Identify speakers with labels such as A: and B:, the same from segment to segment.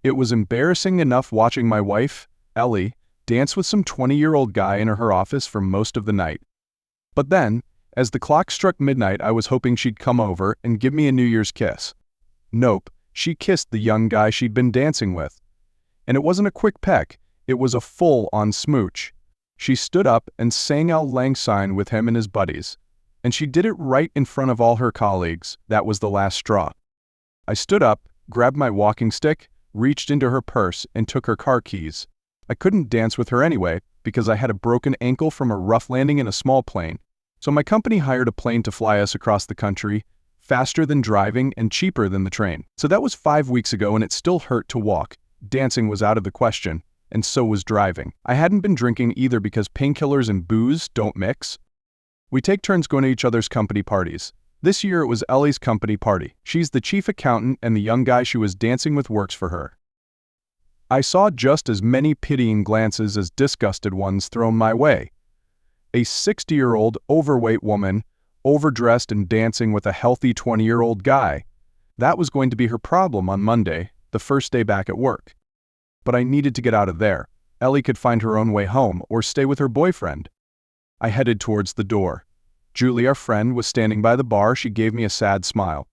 A: It was embarrassing enough watching my wife, Ellie, dance with some 20-year-old guy in her office for most of the night. But then, as the clock struck midnight, I was hoping she'd come over and give me a New Year's kiss. Nope, she kissed the young guy she'd been dancing with. And it wasn't a quick peck, it was a full-on smooch. She stood up and sang Auld Lang Syne with him and his buddies. And she did it right in front of all her colleagues. That was the last straw. I stood up, grabbed my walking stick, reached into her purse, and took her car keys. I couldn't dance with her anyway, because I had a broken ankle from a rough landing in a small plane. So my company hired a plane to fly us across the country, faster than driving and cheaper than the train. So that was 5 weeks ago, and it still hurt to walk. Dancing was out of the question, and so was driving. I hadn't been drinking either because painkillers and booze don't mix. We take turns going to each other's company parties. This year it was Ellie's company party. She's the chief accountant, and the young guy she was dancing with works for her. I saw just as many pitying glances as disgusted ones thrown my way. A 60-year-old overweight woman, overdressed and dancing with a healthy 20-year-old guy. That was going to be her problem on Monday, the first day back at work. But I needed to get out of there. Ellie could find her own way home or stay with her boyfriend. I headed towards the door. Julie, our friend, was standing by the bar. She gave me a sad smile.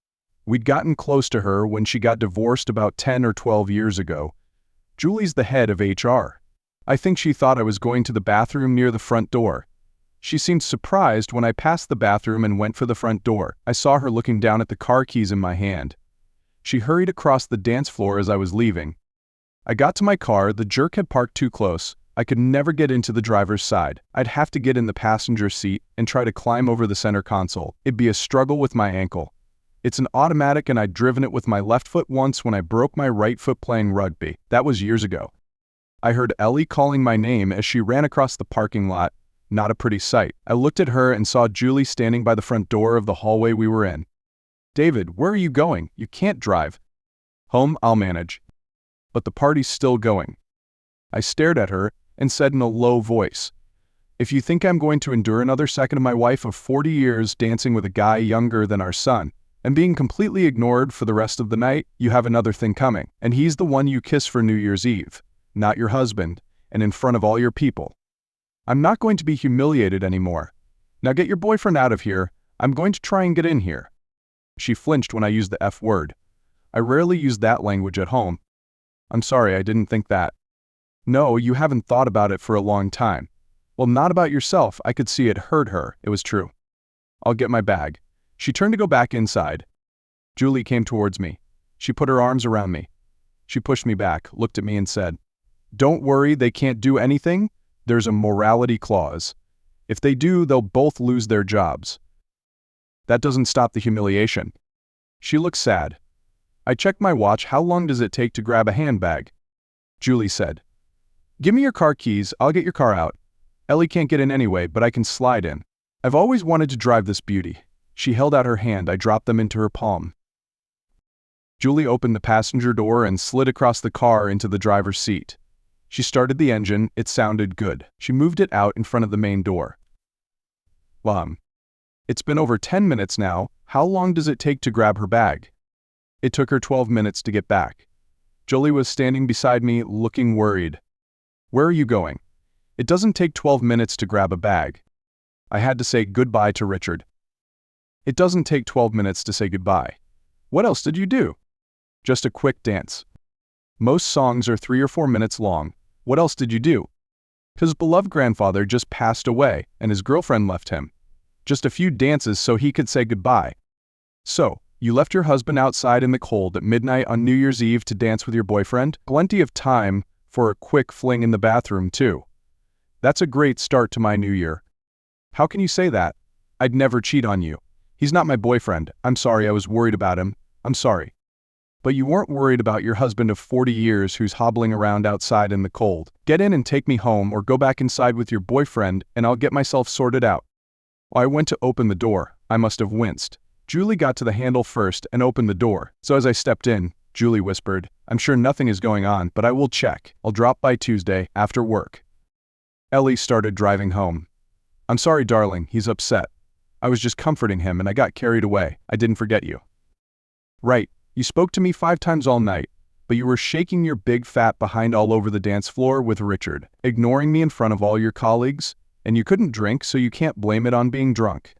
A: We'd gotten close to her when she got divorced about 10 or 12 years ago. Julie's the head of HR. I think she thought I was going to the bathroom near the front door. She seemed surprised when I passed the bathroom and went for the front door. I saw her looking down at the car keys in my hand. She hurried across the dance floor as I was leaving. I got to my car. The jerk had parked too close. I could never get into the driver's side. I'd have to get in the passenger seat and try to climb over the center console. It'd be a struggle with my ankle. It's an automatic, and I'd driven it with my left foot once when I broke my right foot playing rugby. That was years ago. I heard Ellie calling my name as she ran across the parking lot. Not a pretty sight. I looked at her and saw Julie standing by the front door of the hallway we were in. "David, where are you going? You can't drive." "Home, I'll manage." "But the party's still going." I stared at her and said in a low voice, "If you think I'm going to endure another second of my wife of 40 years dancing with a guy younger than our son, and being completely ignored for the rest of the night, you have another thing coming. And he's the one you kiss for New Year's Eve, not your husband, and in front of all your people. I'm not going to be humiliated anymore. Now get your boyfriend out of here. I'm going to try and get in here." She flinched when I used the F word. I rarely use that language at home. "I'm sorry, I didn't think that." "No, you haven't thought about it for a long time." "Well, not about yourself." I could see it hurt her. It was true. "I'll get my bag." She turned to go back inside. Julie came towards me. She put her arms around me. She pushed me back, looked at me and said, "Don't worry, they can't do anything. There's a morality clause. If they do, they'll both lose their jobs." "That doesn't stop the humiliation." She looked sad. I checked my watch. "How long does it take to grab a handbag?" Julie said, "Give me your car keys, I'll get your car out. Ellie can't get in anyway, but I can slide in. I've always wanted to drive this beauty." She held out her hand. I dropped them into her palm. Julie opened the passenger door and slid across the car into the driver's seat. She started the engine. It sounded good. She moved it out in front of the main door. It's been over 10 minutes now. How long does it take to grab her bag?" It took her 12 minutes to get back. Julie was standing beside me, looking worried. "Where are you going?" "It doesn't take 12 minutes to grab a bag." I had to say goodbye to Richard. "It doesn't take 12 minutes to say goodbye." "What else did you do?" "Just a quick dance." "Most songs are 3 or 4 minutes long. What else did you do?" "His beloved grandfather just passed away, and his girlfriend left him. Just a few dances so he could say goodbye." "So, you left your husband outside in the cold at midnight on New Year's Eve to dance with your boyfriend? Plenty of time for a quick fling in the bathroom, too." "That's a great start to my new year." "How can you say that? I'd never cheat on you. He's not my boyfriend. I'm sorry, I was worried about him. I'm sorry." "But you weren't worried about your husband of 40 years who's hobbling around outside in the cold. Get in and take me home, or go back inside with your boyfriend and I'll get myself sorted out." I went to open the door. I must have winced. Julie got to the handle first and opened the door. So as I stepped in, Julie whispered, "I'm sure nothing is going on, but I will check. I'll drop by Tuesday, after work." Ellie started driving home. "I'm sorry, darling, he's upset. I was just comforting him and I got carried away. I didn't forget you." "Right. You spoke to me 5 times all night. but you were shaking your big fat behind all over the dance floor with Richard, ignoring me in front of all your colleagues, and you couldn't drink, so you can't blame it on being drunk.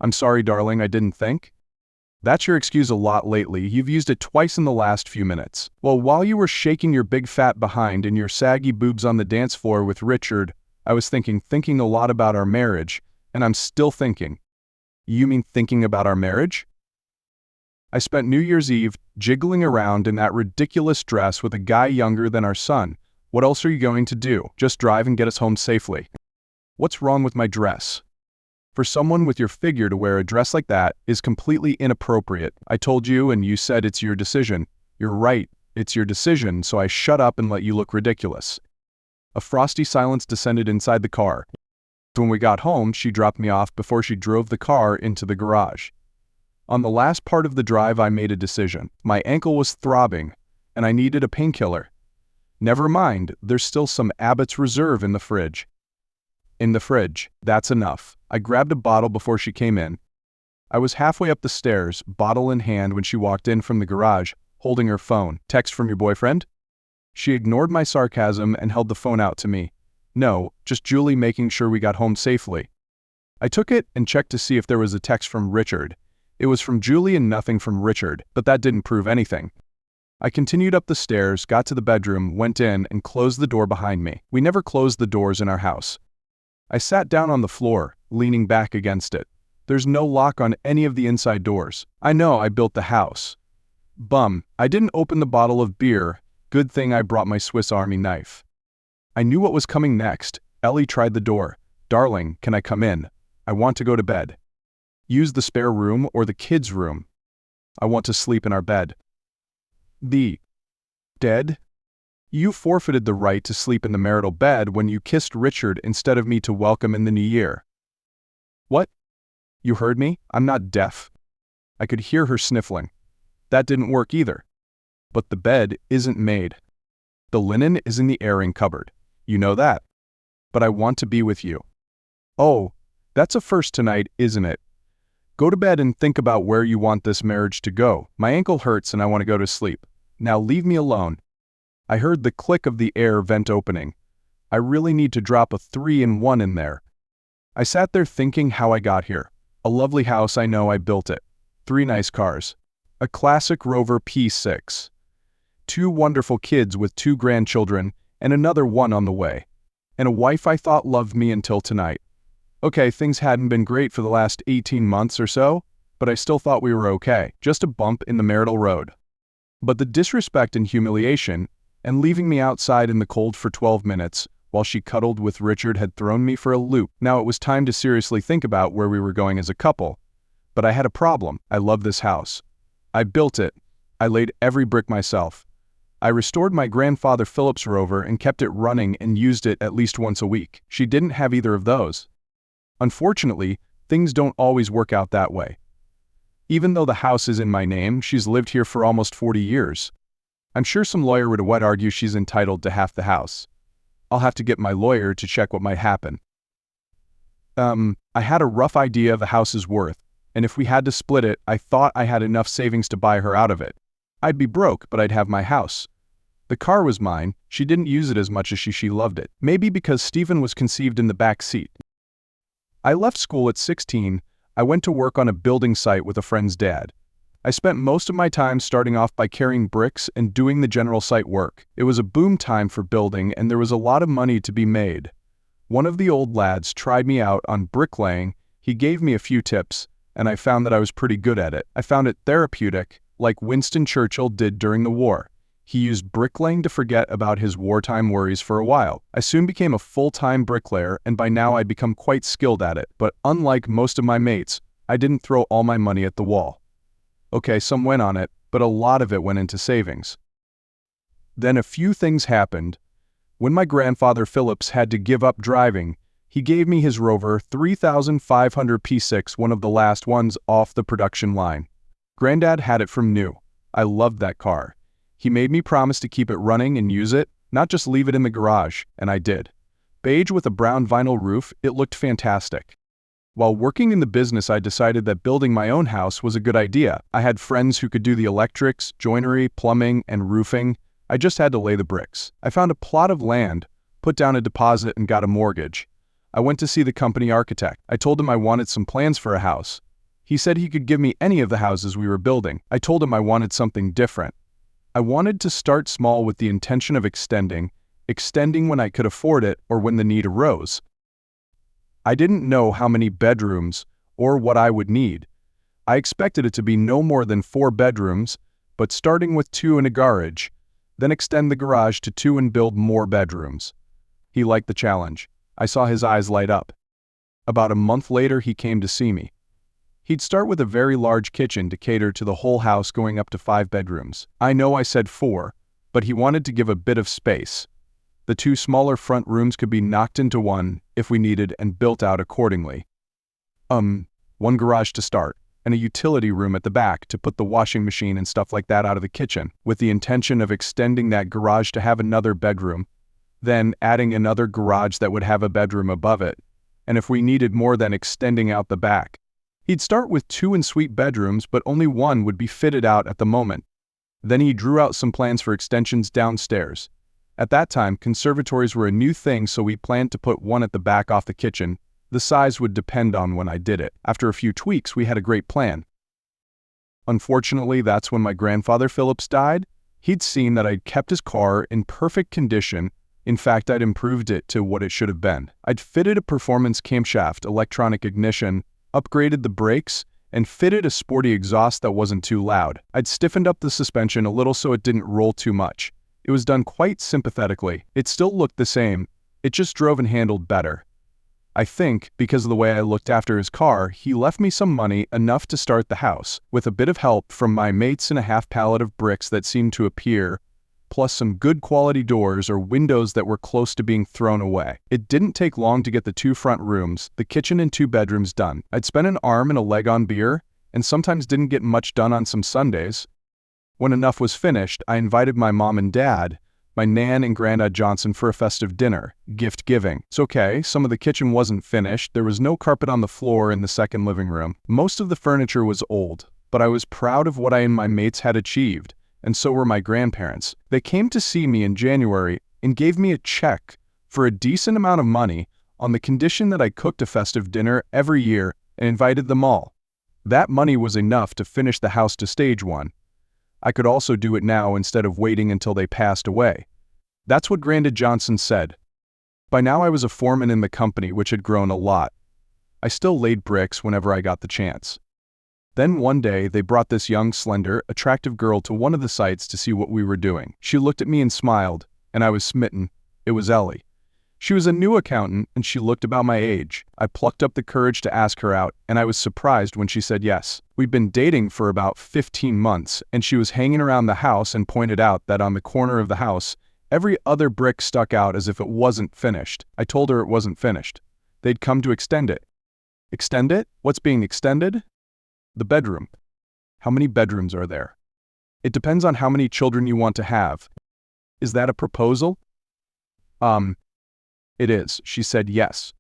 A: I'm sorry, darling, I didn't think. That's your excuse a lot lately. You've used it twice in the last few minutes. Well, while you were shaking your big fat behind and your saggy boobs on the dance floor with Richard, I was thinking a lot about our marriage, and I'm still thinking. You mean thinking about our marriage? I spent New Year's Eve jiggling around in that ridiculous dress with a guy younger than our son. What else are you going to do? Just drive and get us home safely. What's wrong with my dress? For someone with your figure to wear a dress like that is completely inappropriate. I told you and you said it's your decision. You're right, it's your decision, so I shut up and let you look ridiculous. A frosty silence descended inside the car. When we got home, she dropped me off before she drove the car into the garage. On the last part of the drive, I made a decision. My ankle was throbbing, and I needed a painkiller. Never mind, there's still some Abbott's Reserve in the fridge. In the fridge, that's enough. I grabbed a bottle before she came in. I was halfway up the stairs, bottle in hand, when she walked in from the garage, holding her phone. Text from your boyfriend? She ignored my sarcasm and held the phone out to me. No, just Julie making sure we got home safely. I took it and checked to see if there was a text from Richard. It was from Julie and nothing from Richard, but that didn't prove anything. I continued up the stairs, got to the bedroom, went in, and closed the door behind me. We never closed the doors in our house. I sat down on the floor, leaning back against it. There's no lock on any of the inside doors. I know I built the house. Bum, I didn't open the bottle of beer. Good thing I brought my Swiss Army knife. I knew what was coming next. Ellie tried the door. Darling, can I come in? I want to go to bed. Use the spare room or the kids' room. I want to sleep in our bed. Dead? You forfeited the right to sleep in the marital bed when you kissed Richard instead of me to welcome in the new year. What? You heard me? I'm not deaf. I could hear her sniffling. That didn't work either. But the bed isn't made. The linen is in the airing cupboard. You know that. But I want to be with you. Oh, that's a first tonight, isn't it? Go to bed and think about where you want this marriage to go. My ankle hurts and I want to go to sleep. Now leave me alone. I heard the click of the air vent opening. I really need to drop a 3-in-1 in there. I sat there thinking how I got here. A lovely house, I know, I built it. 3 nice cars. A classic Rover P6. 2 wonderful kids with 2 grandchildren and another one on the way. And a wife I thought loved me until tonight. Okay, things hadn't been great for the last 18 months or so, but I still thought we were okay. Just a bump in the marital road. But the disrespect and humiliation, and leaving me outside in the cold for 12 minutes while she cuddled with Richard, had thrown me for a loop. Now it was time to seriously think about where we were going as a couple. But I had a problem. I love this house. I built it. I laid every brick myself. I restored my grandfather Philip's Rover and kept it running and used it at least once a week. She didn't have either of those. Unfortunately, things don't always work out that way. Even though the house is in my name, she's lived here for almost 40 years. I'm sure some lawyer would argue she's entitled to half the house. I'll have to get my lawyer to check what might happen. I had a rough idea of the house's worth, and if we had to split it, I thought I had enough savings to buy her out of it. I'd be broke, but I'd have my house. The car was mine. She didn't use it as much as she loved it. Maybe because Stephen was conceived in the back seat. I left school at 16. I went to work on a building site with a friend's dad. I spent most of my time starting off by carrying bricks and doing the general site work. It was a boom time for building and there was a lot of money to be made. One of the old lads tried me out on bricklaying. He gave me a few tips, and I found that I was pretty good at it. I found it therapeutic, like Winston Churchill did during the war. He used bricklaying to forget about his wartime worries for a while. I soon became a full-time bricklayer, and by now I'd become quite skilled at it. But unlike most of my mates, I didn't throw all my money at the wall. Okay, some went on it, but a lot of it went into savings. Then a few things happened. When my grandfather Phillips had to give up driving, he gave me his Rover 3500 P6, one of the last ones off the production line. Granddad had it from new. I loved that car. He made me promise to keep it running and use it, not just leave it in the garage, and I did. Beige with a brown vinyl roof, it looked fantastic. While working in the business, I decided that building my own house was a good idea. I had friends who could do the electrics, joinery, plumbing, and roofing. I just had to lay the bricks. I found a plot of land, put down a deposit, and got a mortgage. I went to see the company architect. I told him I wanted some plans for a house. He said he could give me any of the houses we were building. I told him I wanted something different. I wanted to start small with the intention of extending when I could afford it or when the need arose. I didn't know how many bedrooms or what I would need. I expected it to be no more than 4 bedrooms, but starting with 2 and a garage, then extend the garage to 2 and build more bedrooms. He liked the challenge. I saw his eyes light up. About a month later, he came to see me. He'd start with a very large kitchen to cater to the whole house, going up to 5 bedrooms. I know I said 4, but he wanted to give a bit of space. The 2 smaller front rooms could be knocked into 1 if we needed and built out accordingly. 1 garage to start, and a utility room at the back to put the washing machine and stuff like that out of the kitchen, with the intention of extending that garage to have another bedroom, then adding another garage that would have a bedroom above it, and if we needed more, then extending out the back. He'd start with 2 en-suite bedrooms, but only 1 would be fitted out at the moment. Then he drew out some plans for extensions downstairs. At that time, conservatories were a new thing, so we planned to put 1 at the back off the kitchen. The size would depend on when I did it. After a few tweaks, we had a great plan. Unfortunately, that's when my grandfather Phillips died. He'd seen that I'd kept his car in perfect condition. In fact, I'd improved it to what it should have been. I'd fitted a performance camshaft, electronic ignition, upgraded the brakes, and fitted a sporty exhaust that wasn't too loud. I'd stiffened up the suspension a little so it didn't roll too much. It was done quite sympathetically. It still looked the same. It just drove and handled better. I think, because of the way I looked after his car, he left me some money, enough to start the house, with a bit of help from my mates and a half pallet of bricks that seemed to appear, plus some good quality doors or windows that were close to being thrown away. It didn't take long to get the 2 front rooms, the kitchen and 2 bedrooms done. I'd spent an arm and a leg on beer, and sometimes didn't get much done on some Sundays. When enough was finished, I invited my mom and dad, my Nan and Grandad Johnson, for a festive dinner, gift giving. It's okay, some of the kitchen wasn't finished, there was no carpet on the floor in the second living room. Most of the furniture was old, but I was proud of what I and my mates had achieved, and so were my grandparents. They came to see me in January and gave me a check for a decent amount of money on the condition that I cooked a festive dinner every year and invited them all. That money was enough to finish the house to stage 1. I could also do it now instead of waiting until they passed away. That's what Grandad Johnson said. By now I was a foreman in the company, which had grown a lot. I still laid bricks whenever I got the chance. Then one day they brought this young, slender, attractive girl to one of the sites to see what we were doing. She looked at me and smiled, and I was smitten. It was Ellie. She was a new accountant, and she looked about my age. I plucked up the courage to ask her out, and I was surprised when she said yes. We'd been dating for about 15 months, and she was hanging around the house and pointed out that on the corner of the house, every other brick stuck out as if it wasn't finished. I told her it wasn't finished. They'd come to extend it. Extend it? What's being extended? The bedroom. How many bedrooms are there? It depends on how many children you want to have. Is that a proposal? It is. She said yes.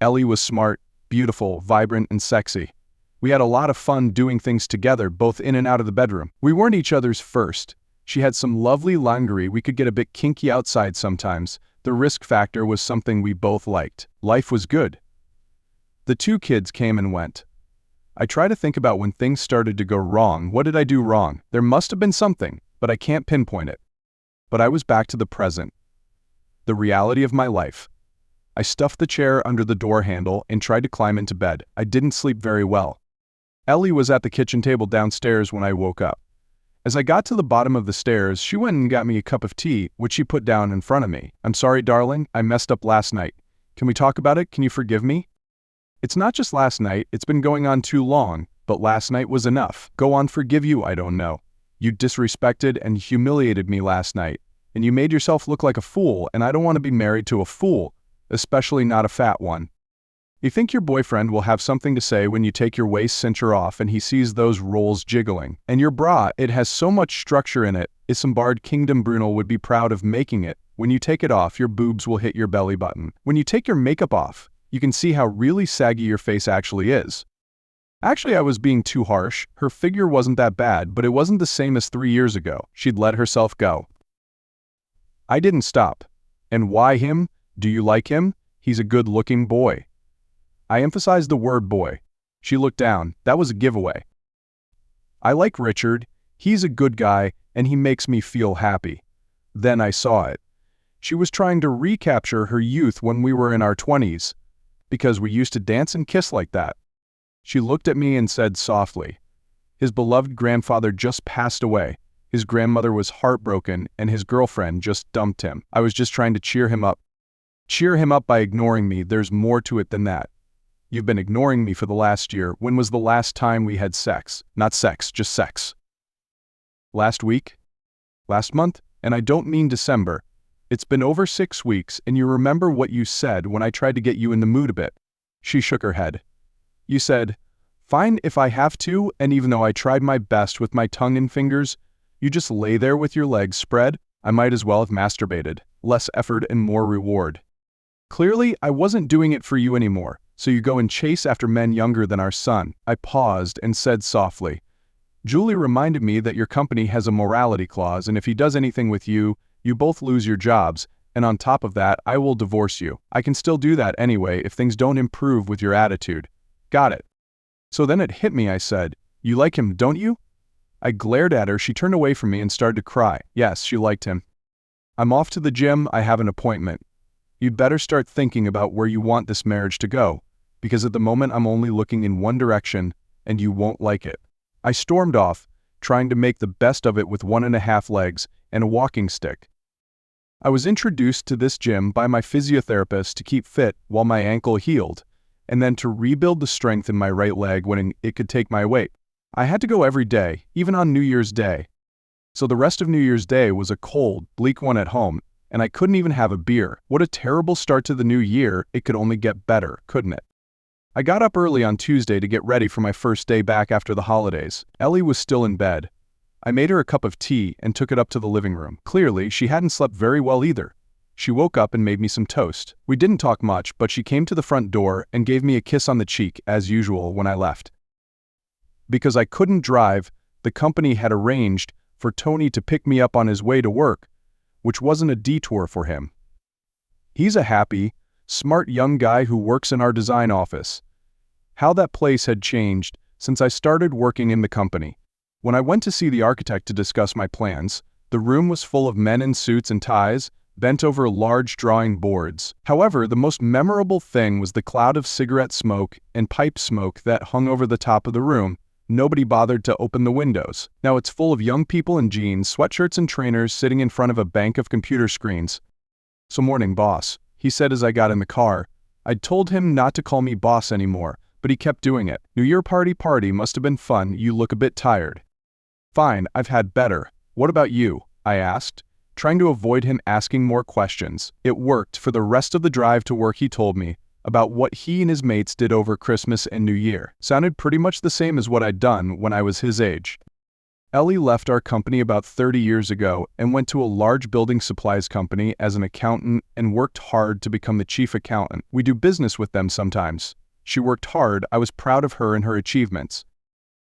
A: Ellie was smart, beautiful, vibrant, and sexy. We had a lot of fun doing things together, both in and out of the bedroom. We weren't each other's first. She had some lovely lingerie. We could get a bit kinky outside sometimes. The risk factor was something we both liked. Life was good. The 2 kids came and went. I try to think about when things started to go wrong. What did I do wrong? There must have been something, but I can't pinpoint it. But I was back to the present. The reality of my life. I stuffed the chair under the door handle and tried to climb into bed. I didn't sleep very well. Ellie was at the kitchen table downstairs when I woke up. As I got to the bottom of the stairs, she went and got me a cup of tea, which she put down in front of me. "I'm sorry, darling, I messed up last night. Can we talk about it? Can you forgive me?" "It's not just last night, it's been going on too long, but last night was enough." "Go on, forgive you, I don't know. You disrespected and humiliated me last night, and you made yourself look like a fool, and I don't want to be married to a fool, especially not a fat one. You think your boyfriend will have something to say when you take your waist cincher off and he sees those rolls jiggling. And your bra, it has so much structure in it, Isambard Kingdom Brunel would be proud of making it. When you take it off, your boobs will hit your belly button. When you take your makeup off, You can see how really saggy your face actually is." Actually, I was being too harsh. Her figure wasn't that bad, but it wasn't the same as 3 years ago. She'd let herself go. I didn't stop. "And why him? Do you like him? He's a good-looking boy." I emphasized the word boy. She looked down. That was a giveaway. "I like Richard. He's a good guy, and he makes me feel happy." Then I saw it. She was trying to recapture her youth when we were in our 20s, because we used to dance and kiss like that. She looked at me and said softly, "His beloved grandfather just passed away. His grandmother was heartbroken, and his girlfriend just dumped him. I was just trying to cheer him up." "Cheer him up by ignoring me. There's more to it than that. You've been ignoring me for the last year. When was the last time we had sex? Not sex, just sex." "Last week? Last month? And I don't mean December. It's been over 6 weeks, and you remember what you said when I tried to get you in the mood a bit." She shook her head. "You said, 'Fine if I have to,' and even though I tried my best with my tongue and fingers, you just lay there with your legs spread. I might as well have masturbated. Less effort and more reward. Clearly, I wasn't doing it for you anymore, so you go and chase after men younger than our son." I paused and said softly, "Julie reminded me that your company has a morality clause, and if he does anything with you, you both lose your jobs, and on top of that, I will divorce you. I can still do that anyway if things don't improve with your attitude." "Got it." So then it hit me, I said, "You like him, don't you?" I glared at her. She turned away from me and started to cry. Yes, she liked him. "I'm off to the gym. I have an appointment. You'd better start thinking about where you want this marriage to go, because at the moment I'm only looking in one direction, and you won't like it." I stormed off, trying to make the best of it with 1.5 legs and a walking stick. I was introduced to this gym by my physiotherapist to keep fit while my ankle healed, and then to rebuild the strength in my right leg when it could take my weight. I had to go every day, even on New Year's Day. So the rest of New Year's Day was a cold, bleak one at home, and I couldn't even have a beer. What a terrible start to the new year. It could only get better, couldn't it? I got up early on Tuesday to get ready for my first day back after the holidays. Ellie was still in bed. I made her a cup of tea and took it up to the living room. Clearly, she hadn't slept very well either. She woke up and made me some toast. We didn't talk much, but she came to the front door and gave me a kiss on the cheek, as usual, when I left. Because I couldn't drive, the company had arranged for Tony to pick me up on his way to work, which wasn't a detour for him. He's a happy, smart young guy who works in our design office. How that place had changed since I started working in the company. When I went to see the architect to discuss my plans, the room was full of men in suits and ties, bent over large drawing boards. However, the most memorable thing was the cloud of cigarette smoke and pipe smoke that hung over the top of the room. Nobody bothered to open the windows. Now it's full of young people in jeans, sweatshirts and trainers sitting in front of a bank of computer screens. "So morning, boss," he said as I got in the car. I'd told him not to call me boss anymore, but he kept doing it. "New Year party must have been fun. You look a bit tired." "Fine, I've had better. What about you?" I asked, trying to avoid him asking more questions. It worked. For the rest of the drive to work he told me about what he and his mates did over Christmas and New Year. Sounded pretty much the same as what I'd done when I was his age. Ellie left our company about 30 years ago and went to a large building supplies company as an accountant and worked hard to become the chief accountant. We do business with them sometimes. She worked hard. I was proud of her and her achievements.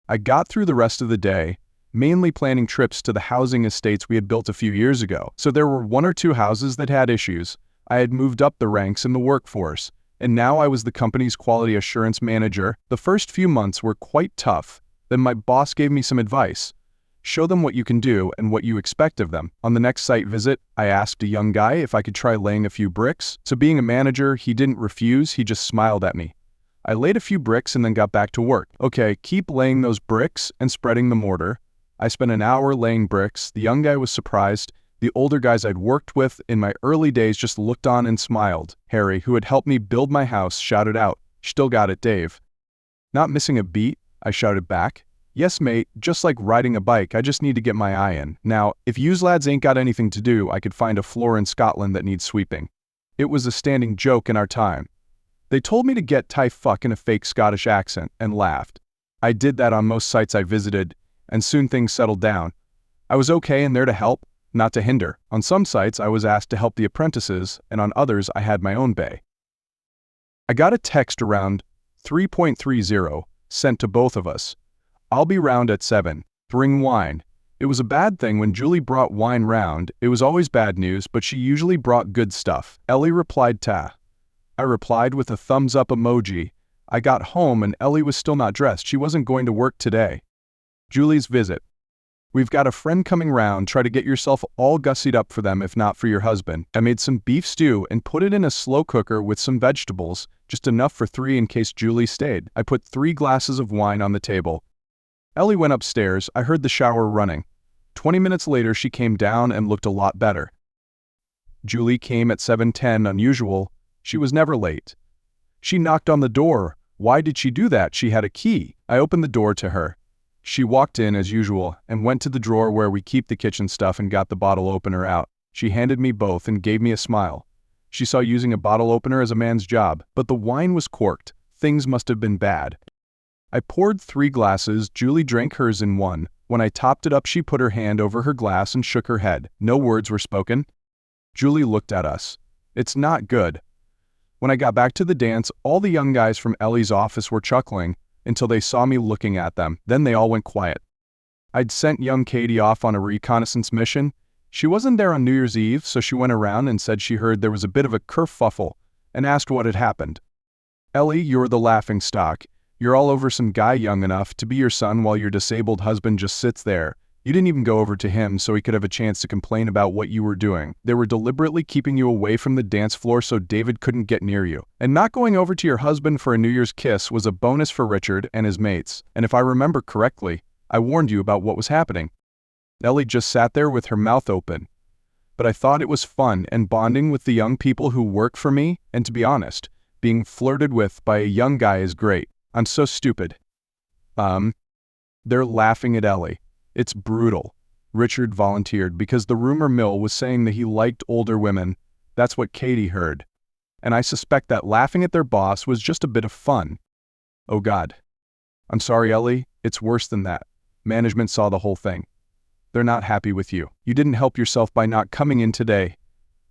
A: I got through the rest of the day, mainly planning trips to the housing estates we had built a few years ago. So there were 1 or 2 houses that had issues. I had moved up the ranks in the workforce, and now I was the company's quality assurance manager. The first few months were quite tough. Then my boss gave me some advice. Show them what you can do and what you expect of them. On the next site visit, I asked a young guy if I could try laying a few bricks. So being a manager, he didn't refuse, he just smiled at me. I laid a few bricks and then got back to work. "Okay, keep laying those bricks and spreading the mortar." I spent an hour laying bricks. The young guy was surprised. The older guys I'd worked with in my early days just looked on and smiled. Harry, who had helped me build my house, shouted out, "Still got it, Dave." Not missing a beat, I shouted back. "Yes, mate, just like riding a bike, I just need to get my eye in. Now, if yous lads ain't got anything to do, I could find a floor in Scotland that needs sweeping." It was a standing joke in our time. They told me to get "Thai fuck" in a fake Scottish accent and laughed. I did that on most sites I visited, and soon things settled down. I was okay and there to help, not to hinder. On some sites I was asked to help the apprentices, and on others I had my own bay. I got a text around 3:30 sent to both of us. I'll be round at 7. Bring wine. It was a bad thing when Julie brought wine round. It was always bad news, but she usually brought good stuff. Ellie replied ta. I replied with a thumbs up emoji. I got home and Ellie was still not dressed. She wasn't going to work today. Julie's visit. We've got a friend coming round. Try to get yourself all gussied up for them if not for your husband. I made some beef stew and put it in a slow cooker with some vegetables, just enough for 3 in case Julie stayed. I put 3 glasses of wine on the table. Ellie went upstairs. I heard the shower running. 20 minutes later she came down and looked a lot better. Julie came at 7:10, unusual. She was never late. She knocked on the door. Why did she do that? She had a key. I opened the door to her. She walked in as usual and went to the drawer where we keep the kitchen stuff and got the bottle opener out. She handed me both and gave me a smile. She saw using a bottle opener as a man's job, but the wine was corked. Things must have been bad. I poured 3 glasses. Julie drank hers in one. When I topped it up, she put her hand over her glass and shook her head. No words were spoken. Julie looked at us. It's not good. When I got back to the dance, all the young guys from Ellie's office were chuckling until they saw me looking at them. Then they all went quiet. I'd sent young Katie off on a reconnaissance mission. She wasn't there on New Year's Eve, so she went around and said she heard there was a bit of a kerfuffle and asked what had happened. Ellie, you're the laughing stock. You're all over some guy young enough to be your son while your disabled husband just sits there. You didn't even go over to him so he could have a chance to complain about what you were doing. They were deliberately keeping you away from the dance floor so David couldn't get near you. And not going over to your husband for a New Year's kiss was a bonus for Richard and his mates. And if I remember correctly, I warned you about what was happening. Ellie just sat there with her mouth open. But I thought it was fun and bonding with the young people who work for me, and to be honest, being flirted with by a young guy is great. I'm so stupid. They're laughing at Ellie. It's brutal. Richard volunteered because the rumor mill was saying that he liked older women. That's what Katie heard. And I suspect that laughing at their boss was just a bit of fun. Oh God. I'm sorry, Ellie. It's worse than that. Management saw the whole thing. They're not happy with you. You didn't help yourself by not coming in today.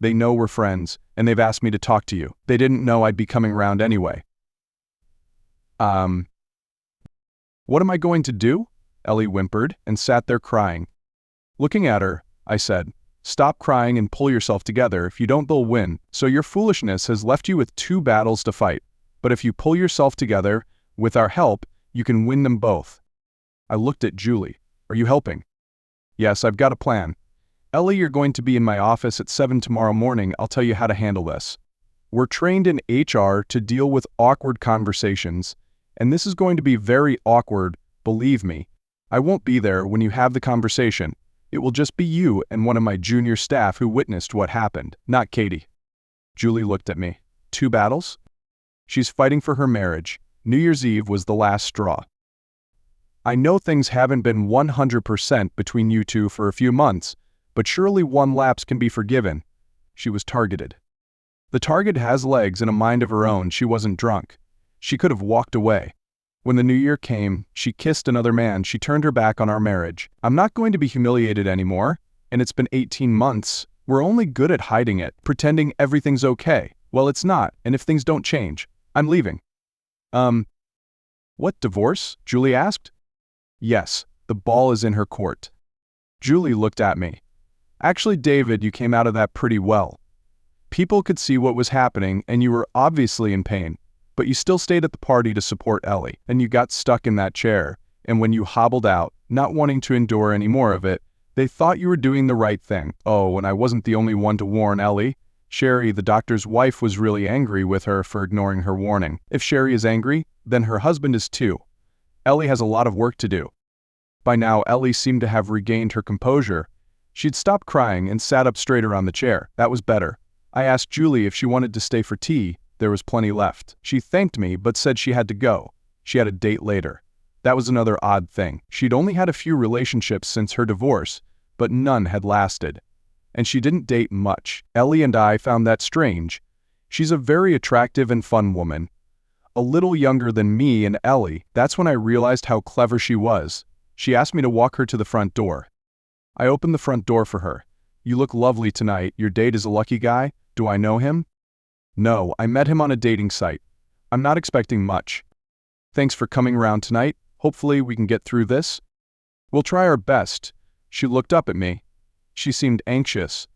A: They know we're friends, and they've asked me to talk to you. They didn't know I'd be coming round anyway. What am I going to do? Ellie whimpered and sat there crying. Looking at her, I said, stop crying and pull yourself together. If you don't, they'll win. So your foolishness has left you with 2 battles to fight. But if you pull yourself together, with our help, you can win them both. I looked at Julie. Are you helping? Yes, I've got a plan. Ellie, you're going to be in my office at 7 tomorrow morning. I'll tell you how to handle this. We're trained in HR to deal with awkward conversations, and this is going to be very awkward, believe me. I won't be there when you have the conversation. It will just be you and one of my junior staff who witnessed what happened, not Katie. Julie looked at me. 2 battles? She's fighting for her marriage. New Year's Eve was the last straw. I know things haven't been 100% between you two for a few months, but surely one lapse can be forgiven. She was targeted. The target has legs and a mind of her own. She wasn't drunk. She could have walked away. When the new year came, she kissed another man. She turned her back on our marriage. I'm not going to be humiliated anymore, and it's been 18 months. We're only good at hiding it, pretending everything's okay. Well, it's not, and if things don't change, I'm leaving. What, divorce? Julie asked. Yes, the ball is in her court. Julie looked at me. Actually, David, you came out of that pretty well. People could see what was happening, and you were obviously in pain. But you still stayed at the party to support Ellie, and you got stuck in that chair, and when you hobbled out, not wanting to endure any more of it, they thought you were doing the right thing. Oh, and I wasn't the only one to warn Ellie. Sherry, the doctor's wife, was really angry with her for ignoring her warning. If Sherry is angry, then her husband is too. Ellie has a lot of work to do. By now, Ellie seemed to have regained her composure. She'd stopped crying and sat up straighter on the chair. That was better. I asked Julie if she wanted to stay for tea. There was plenty left. She thanked me, but said she had to go. She had a date later. That was another odd thing. She'd only had a few relationships since her divorce, but none had lasted. And she didn't date much. Ellie and I found that strange. She's a very attractive and fun woman. A little younger than me and Ellie. That's when I realized how clever she was. She asked me to walk her to the front door. I opened the front door for her. You look lovely tonight. Your date is a lucky guy? Do I know him? No, I met him on a dating site. I'm not expecting much. Thanks for coming around tonight. Hopefully we can get through this. We'll try our best. She looked up at me. She seemed anxious.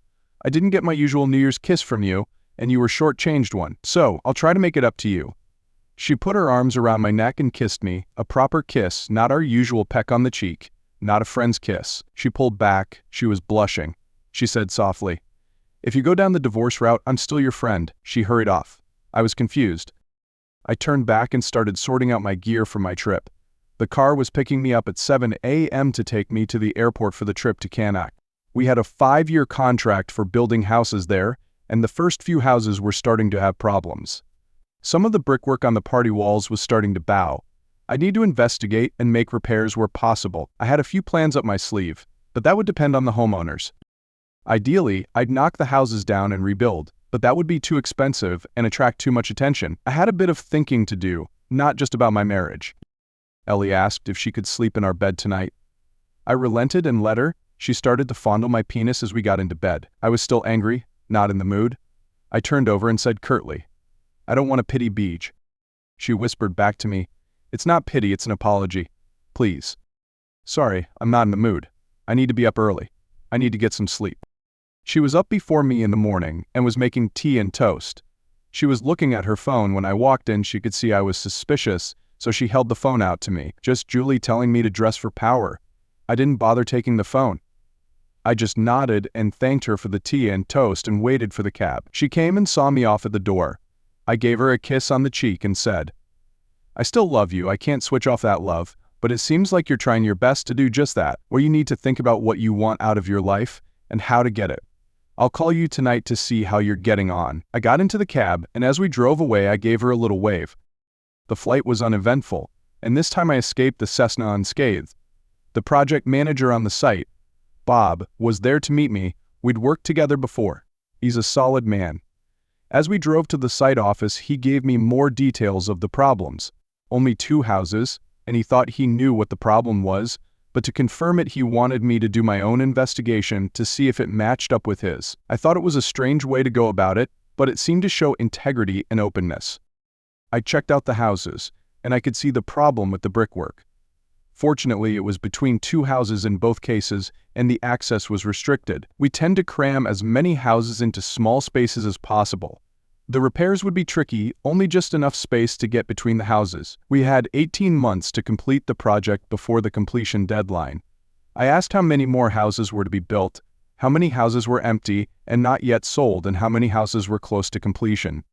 A: I didn't get my usual New Year's kiss from you, and you were short-changed one, so I'll try to make it up to you. She put her arms around my neck and kissed me, a proper kiss, not our usual peck on the cheek, not a friend's kiss. She pulled back. She was blushing. She said softly, "If you go down the divorce route, I'm still your friend." She hurried off. I was confused. I turned back and started sorting out my gear for my trip. The car was picking me up at 7 a.m. to take me to the airport for the trip to Canada. We had a 5-year contract for building houses there, and the first few houses were starting to have problems. Some of the brickwork on the party walls was starting to bow. I need to investigate and make repairs where possible. I had a few plans up my sleeve, but that would depend on the homeowners. Ideally, I'd knock the houses down and rebuild, but that would be too expensive and attract too much attention. I had a bit of thinking to do, not just about my marriage. Ellie asked if she could sleep in our bed tonight. I relented and let her. She started to fondle my penis as we got into bed. I was still angry, not in the mood. I turned over and said curtly, "I don't want to pity Beej." She whispered back to me, "It's not pity, it's an apology. Please." "Sorry, I'm not in the mood. I need to be up early. I need to get some sleep." She was up before me in the morning and was making tea and toast. She was looking at her phone. When I walked in, she could see I was suspicious, so she held the phone out to me. Just Julie telling me to dress for power. I didn't bother taking the phone. I just nodded and thanked her for the tea and toast and waited for the cab. She came and saw me off at the door. I gave her a kiss on the cheek and said, "I still love you. I can't switch off that love, but it seems like you're trying your best to do just that, where you need to think about what you want out of your life and how to get it. I'll call you tonight to see how you're getting on." I got into the cab, and as we drove away, I gave her a little wave. The flight was uneventful, and this time I escaped the Cessna unscathed. The project manager on the site, Bob, was there to meet me. We'd worked together before. He's a solid man. As we drove to the site office, he gave me more details of the problems. Only 2 houses, and he thought he knew what the problem was, but to confirm it, he wanted me to do my own investigation to see if it matched up with his. I thought it was a strange way to go about it, but it seemed to show integrity and openness. I checked out the houses, and I could see the problem with the brickwork. Fortunately, it was between 2 houses in both cases, and the access was restricted. We tend to cram as many houses into small spaces as possible. The repairs would be tricky, only just enough space to get between the houses. We had 18 months to complete the project before the completion deadline. I asked how many more houses were to be built, how many houses were empty and not yet sold, and how many houses were close to completion.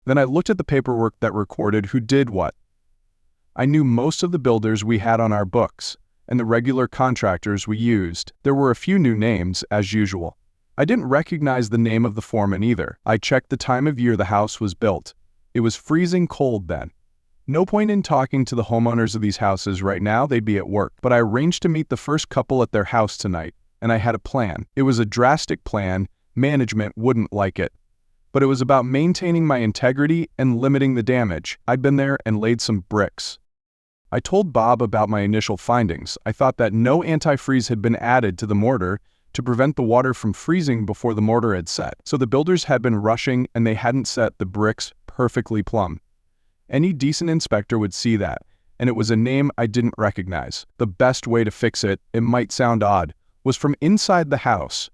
A: Then I looked at the paperwork that recorded who did what. I knew most of the builders we had on our books, and the regular contractors we used. There were a few new names, as usual. I didn't recognize the name of the foreman either. I checked the time of year the house was built. It was freezing cold then. No point in talking to the homeowners of these houses right now, they'd be at work. But I arranged to meet the first couple at their house tonight, and I had a plan. It was a drastic plan. Management wouldn't like it. But it was about maintaining my integrity and limiting the damage. I'd been there and laid some bricks. I told Bob about my initial findings. I thought that no antifreeze had been added to the mortar to prevent the water from freezing before the mortar had set. So the builders had been rushing and they hadn't set the bricks perfectly plumb. Any decent inspector would see that, and it was a name I didn't recognize. The best way to fix it, it might sound odd, was from inside the house.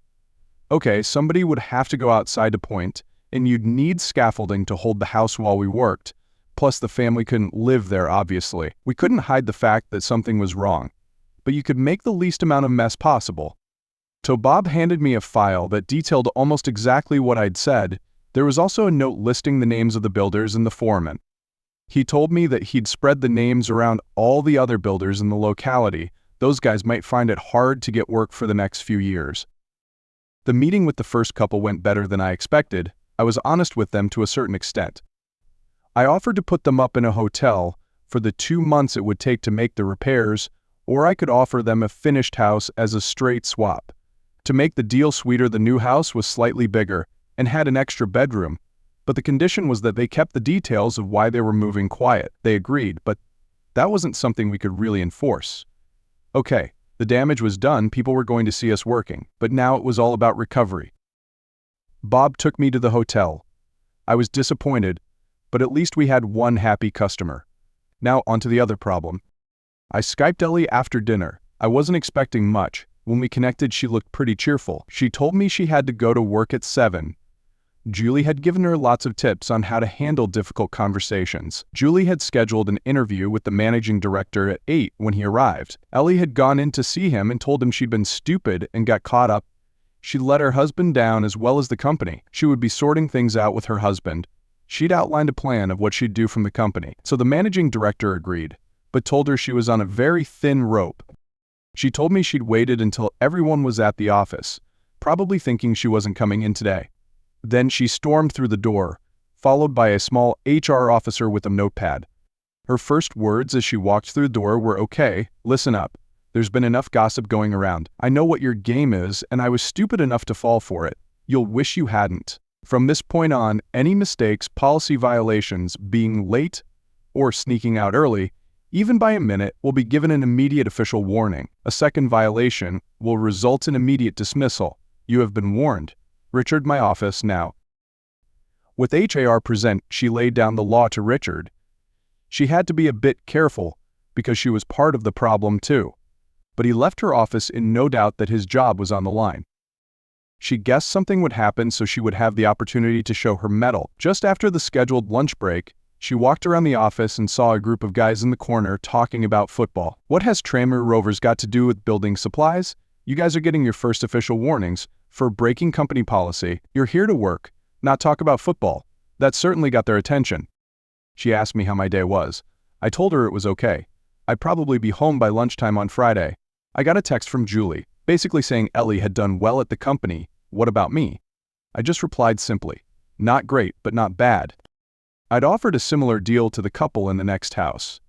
A: Okay, somebody would have to go outside to point, and you'd need scaffolding to hold the house while we worked. Plus, the family couldn't live there, obviously. We couldn't hide the fact that something was wrong, but you could make the least amount of mess possible. So Bob handed me a file that detailed almost exactly what I'd said. There was also a note listing the names of the builders and the foreman. He told me that he'd spread the names around all the other builders in the locality. Those guys might find it hard to get work for the next few years. The meeting with the first couple went better than I expected. I was honest with them to a certain extent. I offered to put them up in a hotel for the 2 months it would take to make the repairs, or I could offer them a finished house as a straight swap. To make the deal sweeter, the new house was slightly bigger and had an extra bedroom, but the condition was that they kept the details of why they were moving quiet. They agreed, but that wasn't something we could really enforce. Okay, the damage was done, people were going to see us working, but now it was all about recovery. Bob took me to the hotel. I was disappointed, But at least we had one happy customer. Now onto the other problem. I Skyped Ellie after dinner. I wasn't expecting much. When we connected, she looked pretty cheerful. She told me she had to go to work at 7. Julie had given her lots of tips on how to handle difficult conversations. Julie had scheduled an interview with the managing director at 8 when he arrived. Ellie had gone in to see him and told him she'd been stupid and got caught up. She'd let her husband down as well as the company. She would be sorting things out with her husband. She'd outlined a plan of what she'd do from the company. So the managing director agreed, but told her she was on a very thin rope. She told me she'd waited until everyone was at the office, probably thinking she wasn't coming in today. Then she stormed through the door, followed by a small HR officer with a notepad. Her first words as she walked through the door were, "Okay, listen up. There's been enough gossip going around. I know what your game is, and I was stupid enough to fall for it. You'll wish you hadn't. From this point on, any mistakes, policy violations, being late, or sneaking out early, even by a minute, will be given an immediate official warning. A second violation will result in immediate dismissal. You have been warned. Richard, my office now." With HAR present, she laid down the law to Richard. She had to be a bit careful, because she was part of the problem too. But he left her office in no doubt that his job was on the line. She guessed something would happen so she would have the opportunity to show her mettle. Just after the scheduled lunch break, she walked around the office and saw a group of guys in the corner talking about football. "What has Tranmere Rovers got to do with building supplies? You guys are getting your first official warnings for breaking company policy. You're here to work, not talk about football." That certainly got their attention. She asked me how my day was. I told her it was okay. I'd probably be home by lunchtime on Friday. I got a text from Julie, basically saying Ellie had done well at the company. What about me? I just replied simply, "Not great, but not bad." I'd offered a similar deal to the couple in the next house.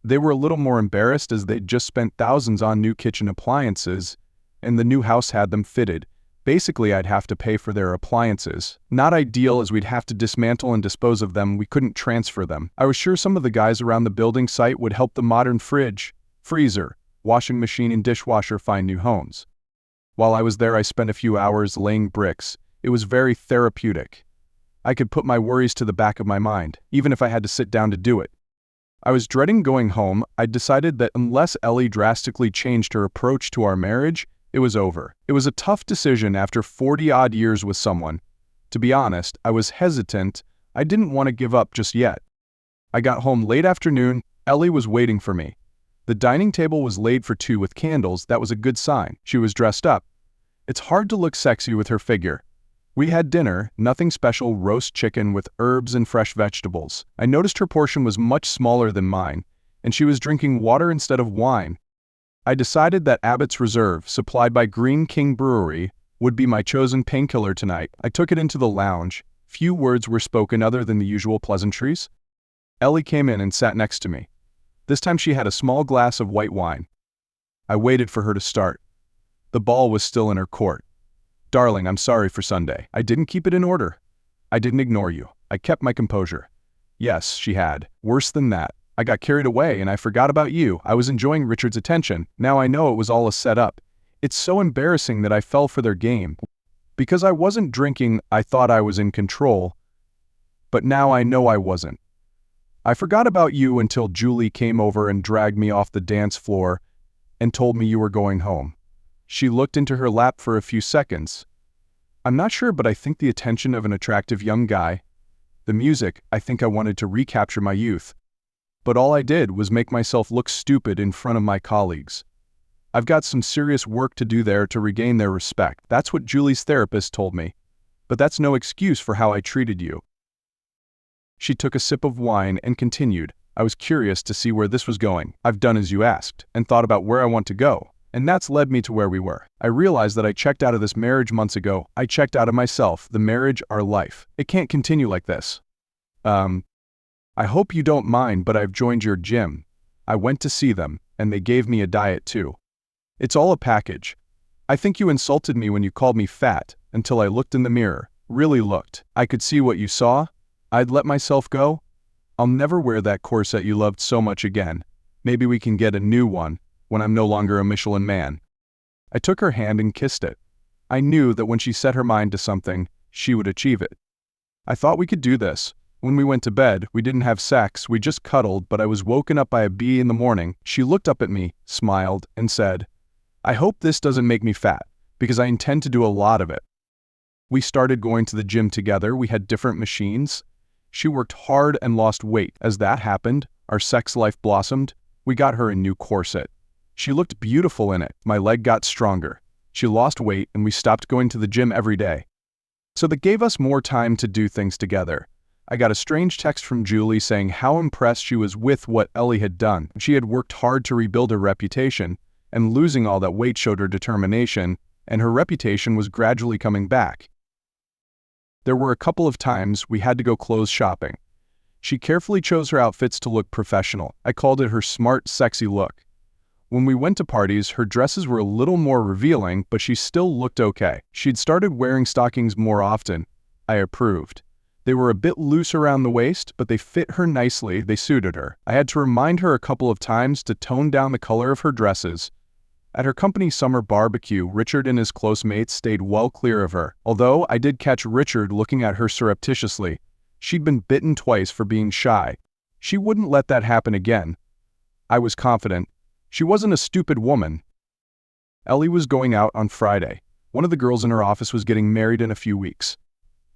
A: They were a little more embarrassed as they'd just spent thousands on new kitchen appliances, and the new house had them fitted. Basically, I'd have to pay for their appliances. Not ideal, as we'd have to dismantle and dispose of them. We couldn't transfer them. I was sure some of the guys around the building site would help the modern fridge, freezer, washing machine and dishwasher find new homes. While I was there, I spent a few hours laying bricks. It was very therapeutic. I could put my worries to the back of my mind, even if I had to sit down to do it. I was dreading going home. I'd decided that unless Ellie drastically changed her approach to our marriage, it was over. It was a tough decision after 40-odd years with someone. To be honest, I was hesitant. I didn't want to give up just yet. I got home late afternoon. Ellie was waiting for me. The dining table was laid for two with candles. That was a good sign. She was dressed up. It's hard to look sexy with her figure. We had dinner, nothing special, roast chicken with herbs and fresh vegetables. I noticed her portion was much smaller than mine, and she was drinking water instead of wine. I decided that Abbott's Reserve, supplied by Green King Brewery, would be my chosen painkiller tonight. I took it into the lounge. Few words were spoken other than the usual pleasantries. Ellie came in and sat next to me. This time she had a small glass of white wine. I waited for her to start. The ball was still in her court. "Darling, I'm sorry for Sunday. I didn't keep it in order. I didn't ignore you. I kept my composure." Yes, she had. Worse than that. I got carried away and I forgot about you. I was enjoying Richard's attention. Now I know it was all a setup. It's so embarrassing that I fell for their game. Because I wasn't drinking, I thought I was in control. But now I know I wasn't. I forgot about you until Julie came over and dragged me off the dance floor and told me you were going home. She looked into her lap for a few seconds. I'm not sure, but I think the attention of an attractive young guy. The music, I think I wanted to recapture my youth. But all I did was make myself look stupid in front of my colleagues. I've got some serious work to do there to regain their respect. That's what Julie's therapist told me. But that's no excuse for how I treated you. She took a sip of wine and continued. I was curious to see where this was going. I've done as you asked, and thought about where I want to go. And that's led me to where we were. I realized that I checked out of this marriage months ago. I checked out of myself, the marriage, our life. It can't continue like this. I hope you don't mind, but I've joined your gym. I went to see them, and they gave me a diet too. It's all a package. I think you insulted me when you called me fat, until I looked in the mirror. Really looked. I could see what you saw. I'd let myself go. I'll never wear that corset you loved so much again. Maybe we can get a new one, when I'm no longer a Michelin man. I took her hand and kissed it. I knew that when she set her mind to something, she would achieve it. I thought we could do this. When we went to bed, we didn't have sex, we just cuddled, but I was woken up by a bee in the morning. She looked up at me, smiled, and said, "I hope this doesn't make me fat, because I intend to do a lot of it." We started going to the gym together. We had different machines. She worked hard and lost weight. As that happened, our sex life blossomed. We got her a new corset. She looked beautiful in it. My leg got stronger. She lost weight, and we stopped going to the gym every day. So that gave us more time to do things together. I got a strange text from Julie saying how impressed she was with what Ellie had done. She had worked hard to rebuild her reputation, and losing all that weight showed her determination, and her reputation was gradually coming back. There were a couple of times we had to go clothes shopping. She carefully chose her outfits to look professional. I called it her smart, sexy look. When we went to parties, her dresses were a little more revealing, but she still looked okay. She'd started wearing stockings more often. I approved. They were a bit loose around the waist, but they fit her nicely. They suited her. I had to remind her a couple of times to tone down the color of her dresses. At her company summer barbecue, Richard and his close mates stayed well clear of her. Although I did catch Richard looking at her surreptitiously. She'd been bitten twice for being shy. She wouldn't let that happen again. I was confident. She wasn't a stupid woman. Ellie was going out on Friday. One of the girls in her office was getting married in a few weeks.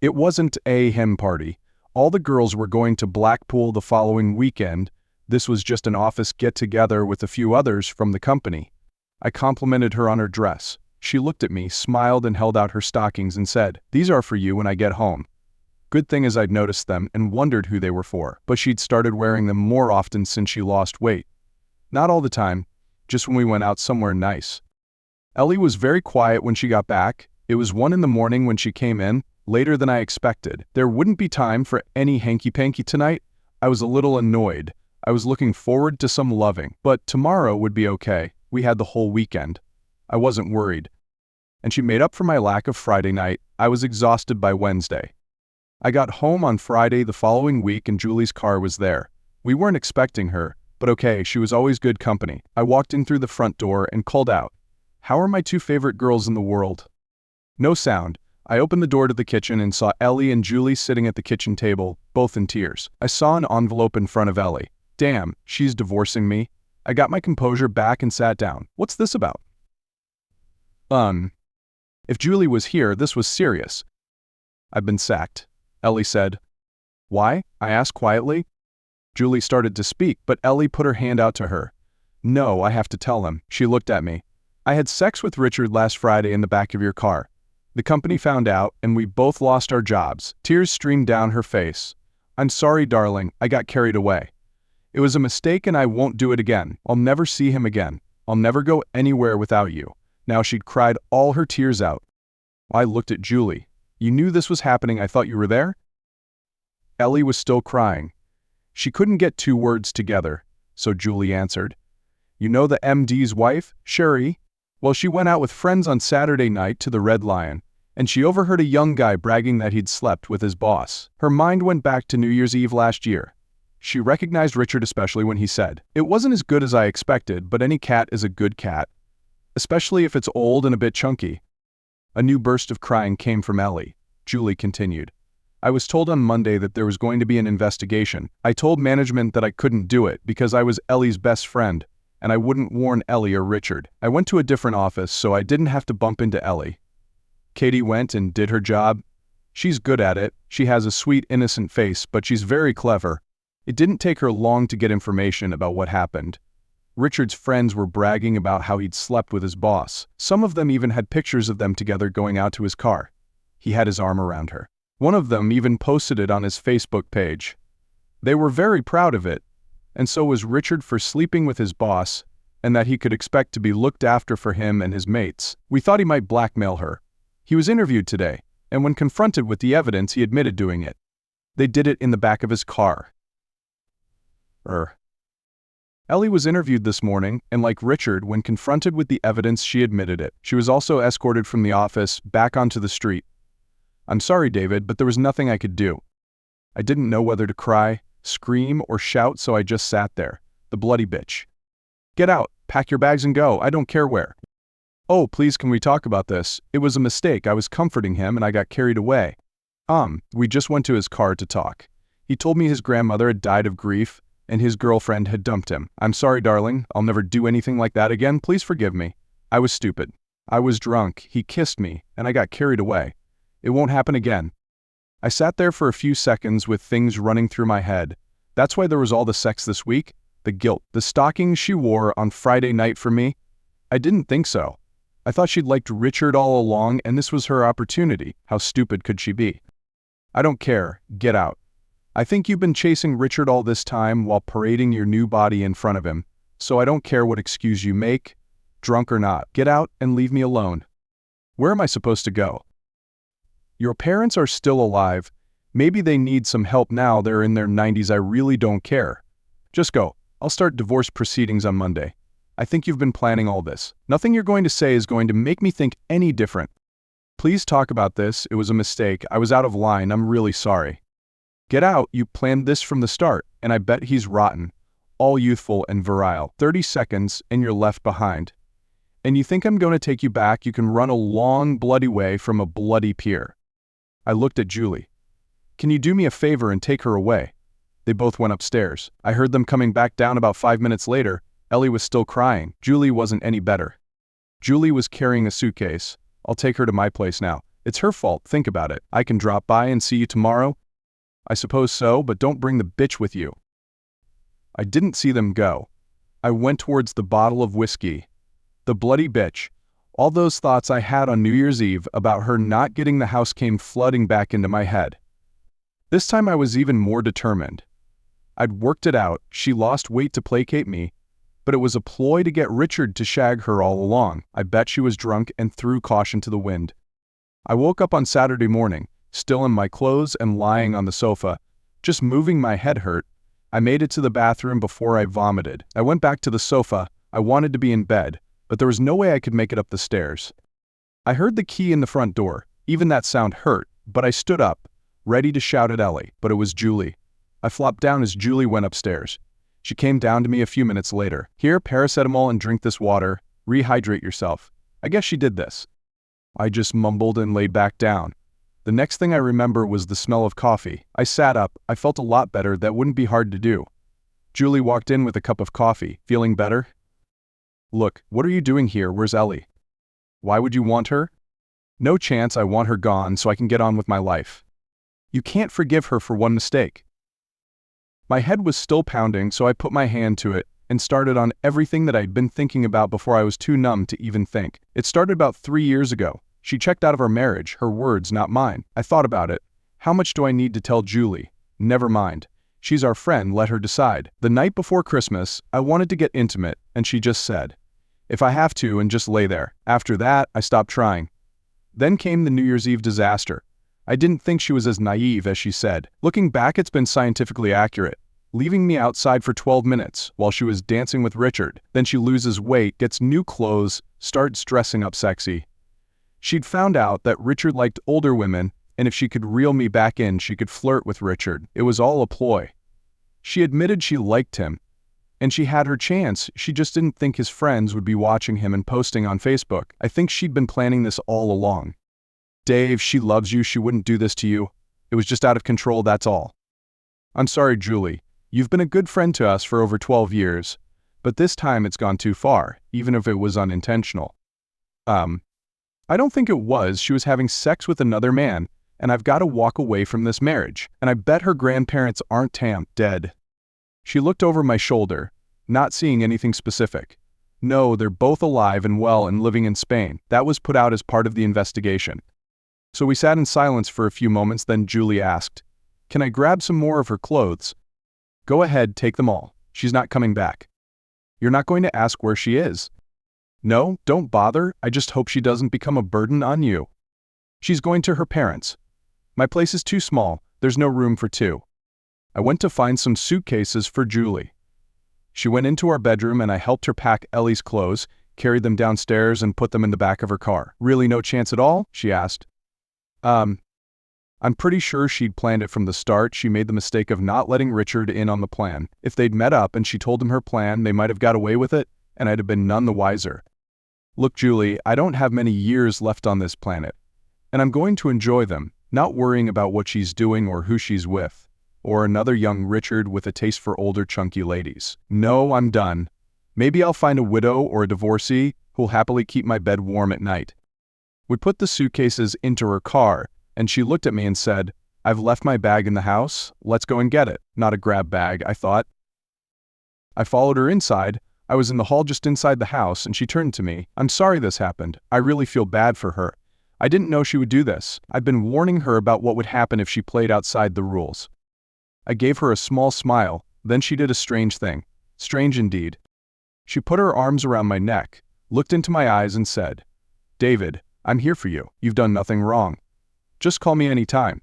A: It wasn't a hen party. All the girls were going to Blackpool the following weekend. This was just an office get-together with a few others from the company. I complimented her on her dress. She looked at me, smiled, and held out her stockings and said, "These are for you when I get home." Good thing is I'd noticed them and wondered who they were for, but she'd started wearing them more often since she lost weight. Not all the time, just when we went out somewhere nice. Ellie was very quiet when she got back. It was 1 in the morning when she came in, later than I expected. There wouldn't be time for any hanky-panky tonight. I was a little annoyed. I was looking forward to some loving, but tomorrow would be okay. We had the whole weekend. I wasn't worried. And she made up for my lack of Friday night. I was exhausted by Wednesday. I got home on Friday the following week and Julie's car was there. We weren't expecting her, but okay, she was always good company. I walked in through the front door and called out, "How are my 2 favorite girls in the world?" No sound. I opened the door to the kitchen and saw Ellie and Julie sitting at the kitchen table, both in tears. I saw an envelope in front of Ellie. Damn, she's divorcing me. I got my composure back and sat down. What's this about? If Julie was here, this was serious. I've been sacked, Ellie said. Why? I asked quietly. Julie started to speak, but Ellie put her hand out to her. No, I have to tell him. She looked at me. I had sex with Richard last Friday in the back of your car. The company found out, and we both lost our jobs. Tears streamed down her face. I'm sorry, darling. I got carried away. It was a mistake and I won't do it again. I'll never see him again. I'll never go anywhere without you. Now she'd cried all her tears out. I looked at Julie. You knew this was happening. I thought you were there? Ellie was still crying. She couldn't get 2 words together, so Julie answered. You know the MD's wife, Sherry? Well, she went out with friends on Saturday night to the Red Lion, and she overheard a young guy bragging that he'd slept with his boss. Her mind went back to New Year's Eve last year. She recognized Richard especially when he said, "It wasn't as good as I expected, but any cat is a good cat, especially if it's old and a bit chunky." A new burst of crying came from Ellie. Julie continued. I was told on Monday that there was going to be an investigation. I told management that I couldn't do it because I was Ellie's best friend, and I wouldn't warn Ellie or Richard. I went to a different office so I didn't have to bump into Ellie. Katie went and did her job. She's good at it. She has a sweet, innocent face, but she's very clever. It didn't take her long to get information about what happened. Richard's friends were bragging about how he'd slept with his boss. Some of them even had pictures of them together going out to his car. He had his arm around her. One of them even posted it on his Facebook page. They were very proud of it, and so was Richard for sleeping with his boss, and that he could expect to be looked after for him and his mates. We thought he might blackmail her. He was interviewed today, and when confronted with the evidence, he admitted doing it. They did it in the back of his car. Ellie was interviewed this morning, and like Richard, when confronted with the evidence, she admitted it. She was also escorted from the office back onto the street. I'm sorry, David, but there was nothing I could do. I didn't know whether to cry, scream, or shout, so I just sat there. The bloody bitch. Get out, pack your bags and go, I don't care where. Oh, please, can we talk about this? It was a mistake. I was comforting him and I got carried away. We just went to his car to talk. He told me his grandmother had died of grief and his girlfriend had dumped him. I'm sorry, darling. I'll never do anything like that again. Please forgive me. I was stupid. I was drunk. He kissed me, and I got carried away. It won't happen again. I sat there for a few seconds with things running through my head. That's why there was all the sex this week, the guilt, the stockings she wore on Friday night for me. I didn't think so. I thought she'd liked Richard all along, and this was her opportunity. How stupid could she be? I don't care. Get out. I think you've been chasing Richard all this time while parading your new body in front of him, so I don't care what excuse you make, drunk or not. Get out and leave me alone. Where am I supposed to go? Your parents are still alive. Maybe they need some help now they're in their 90s. I really don't care. Just go. I'll start divorce proceedings on Monday. I think you've been planning all this. Nothing you're going to say is going to make me think any different. Please talk about this. It was a mistake. I was out of line. I'm really sorry. Get out. You planned this from the start, and I bet he's rotten. All youthful and virile. 30 seconds, and you're left behind. And you think I'm going to take you back? You can run a long, bloody way from a bloody pier. I looked at Julie. Can you do me a favor and take her away? They both went upstairs. I heard them coming back down about 5 minutes later. Ellie was still crying. Julie wasn't any better. Julie was carrying a suitcase. I'll take her to my place now. It's her fault. Think about it. I can drop by and see you tomorrow. I suppose so, but don't bring the bitch with you. I didn't see them go. I went towards the bottle of whiskey. The bloody bitch. All those thoughts I had on New Year's Eve about her not getting the house came flooding back into my head. This time I was even more determined. I'd worked it out. She lost weight to placate me, but it was a ploy to get Richard to shag her all along. I bet she was drunk and threw caution to the wind. I woke up on Saturday morning, still in my clothes and lying on the sofa. Just moving my head hurt. I made it to the bathroom before I vomited. I went back to the sofa. I wanted to be in bed, but there was no way I could make it up the stairs. I heard the key in the front door. Even that sound hurt, but I stood up, ready to shout at Ellie, but it was Julie. I flopped down as Julie went upstairs. She came down to me a few minutes later. Here, paracetamol and drink this water. Rehydrate yourself. I guess she did this. I just mumbled and laid back down. The next thing I remember was the smell of coffee. I sat up. I felt a lot better. That wouldn't be hard to do. Julie walked in with a cup of coffee. Feeling better? Look, what are you doing here? Where's Ellie? Why would you want her? No chance. I want her gone so I can get on with my life. You can't forgive her for one mistake. My head was still pounding, so I put my hand to it and started on everything that I'd been thinking about before I was too numb to even think. It started about 3 years ago. She checked out of our marriage, her words, not mine. I thought about it. How much do I need to tell Julie? Never mind. She's our friend, let her decide. The night before Christmas, I wanted to get intimate, and she just said, if I have to, and just lay there. After that, I stopped trying. Then came the New Year's Eve disaster. I didn't think she was as naive as she said. Looking back, it's been scientifically accurate. Leaving me outside for 12 minutes while she was dancing with Richard. Then she loses weight, gets new clothes, starts dressing up sexy. She'd found out that Richard liked older women, and if she could reel me back in, she could flirt with Richard. It was all a ploy. She admitted she liked him, and she had her chance. She just didn't think his friends would be watching him and posting on Facebook. I think she'd been planning this all along. Dave, she loves you. She wouldn't do this to you. It was just out of control, that's all. I'm sorry, Julie. You've been a good friend to us for over 12 years, but this time it's gone too far, even if it was unintentional. I don't think it was. She was having sex with another man, and I've got to walk away from this marriage. And I bet her grandparents aren't dead. She looked over my shoulder, not seeing anything specific. No, they're both alive and well and living in Spain. That was put out as part of the investigation. So we sat in silence for a few moments, then Julie asked, can I grab some more of her clothes? Go ahead, take them all. She's not coming back. You're not going to ask where she is? No, don't bother. I just hope she doesn't become a burden on you. She's going to her parents. My place is too small. There's no room for two. I went to find some suitcases for Julie. She went into our bedroom and I helped her pack Ellie's clothes, carried them downstairs and put them in the back of her car. Really no chance at all? She asked. I'm pretty sure she'd planned it from the start. She made the mistake of not letting Richard in on the plan. If they'd met up and she told him her plan, they might have got away with it, and I'd have been none the wiser. Look, Julie, I don't have many years left on this planet, and I'm going to enjoy them, not worrying about what she's doing or who she's with. or another young Richard with a taste for older chunky ladies. No, I'm done. Maybe I'll find a widow or a divorcee who'll happily keep my bed warm at night. We put the suitcases into her car, and she looked at me and said, "I've left my bag in the house. Let's go and get it." Not a grab bag, I thought. I followed her inside. I was in the hall just inside the house, and she turned to me. "I'm sorry this happened. I really feel bad for her. I didn't know she would do this. I've been warning her about what would happen if she played outside the rules." I gave her a small smile, then she did a strange thing. Strange indeed. She put her arms around my neck, looked into my eyes and said, "David, I'm here for you. You've done nothing wrong. Just call me anytime."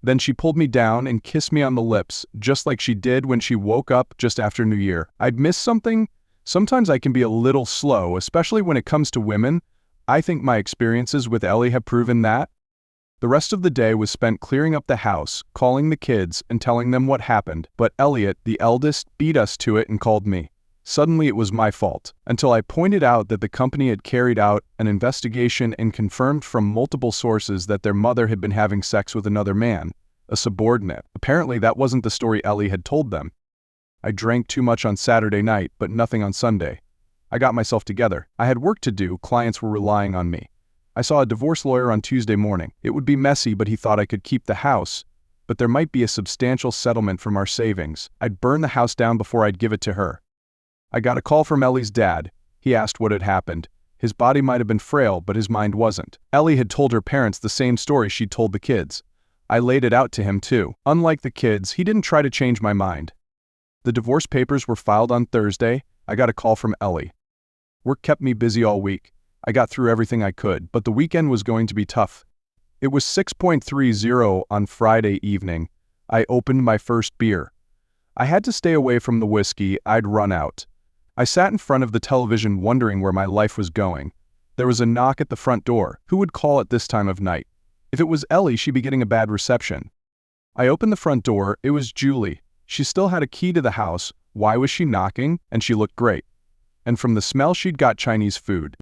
A: Then she pulled me down and kissed me on the lips, just like she did when she woke up just after New Year. I'd missed something? Sometimes I can be a little slow, especially when it comes to women. I think my experiences with Ellie have proven that. The rest of the day was spent clearing up the house, calling the kids, and telling them what happened. But Elliot, the eldest, beat us to it and called me. Suddenly it was my fault, until I pointed out that the company had carried out an investigation and confirmed from multiple sources that their mother had been having sex with another man, a subordinate. Apparently that wasn't the story Ellie had told them. I drank too much on Saturday night, but nothing on Sunday. I got myself together. I had work to do, clients were relying on me. I saw a divorce lawyer on Tuesday morning. It would be messy, but he thought I could keep the house, but there might be a substantial settlement from our savings. I'd burn the house down before I'd give it to her. I got a call from Ellie's dad. He asked what had happened. His body might have been frail, but his mind wasn't. Ellie had told her parents the same story she'd told the kids. I laid it out to him too. Unlike the kids, he didn't try to change my mind. The divorce papers were filed on Thursday. I got a call from Ellie. Work kept me busy all week. I got through everything I could, but the weekend was going to be tough. It was 6:30 on Friday evening. I opened my first beer. I had to stay away from the whiskey. I'd run out. I sat in front of the television wondering where my life was going. There was a knock at the front door. Who would call at this time of night? If it was Ellie, she'd be getting a bad reception. I opened the front door. It was Julie. She still had a key to the house. Why was she knocking? And she looked great. And from the smell, she'd got Chinese food.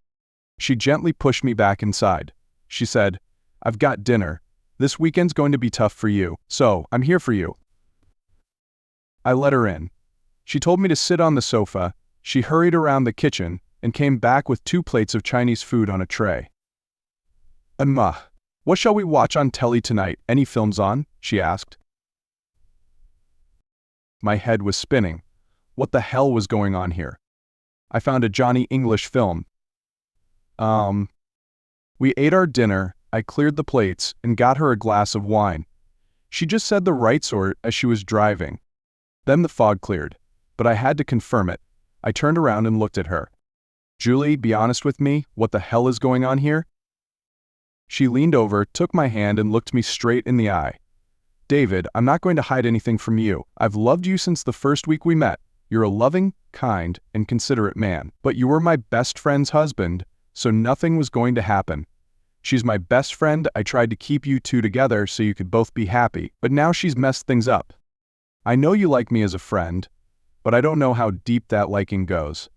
A: She gently pushed me back inside. She said, "I've got dinner. This weekend's going to be tough for you, so I'm here for you." I let her in. She told me to sit on the sofa. She hurried around the kitchen and came back with 2 plates of Chinese food on a tray. "Emma, what shall we watch on telly tonight? Any films on?" she asked. My head was spinning. What the hell was going on here? I found a Johnny English film. We ate our dinner. I cleared the plates and got her a glass of wine. She just said the right sort as she was driving. Then the fog cleared, but I had to confirm it. I turned around and looked at her. "Julie, be honest with me, what the hell is going on here?" She leaned over, took my hand and looked me straight in the eye. "David, I'm not going to hide anything from you. I've loved you since the first week we met. You're a loving, kind, and considerate man. But you were my best friend's husband, so nothing was going to happen. She's my best friend. I tried to keep you two together so you could both be happy, but now she's messed things up. I know you like me as a friend, but I don't know how deep that liking goes.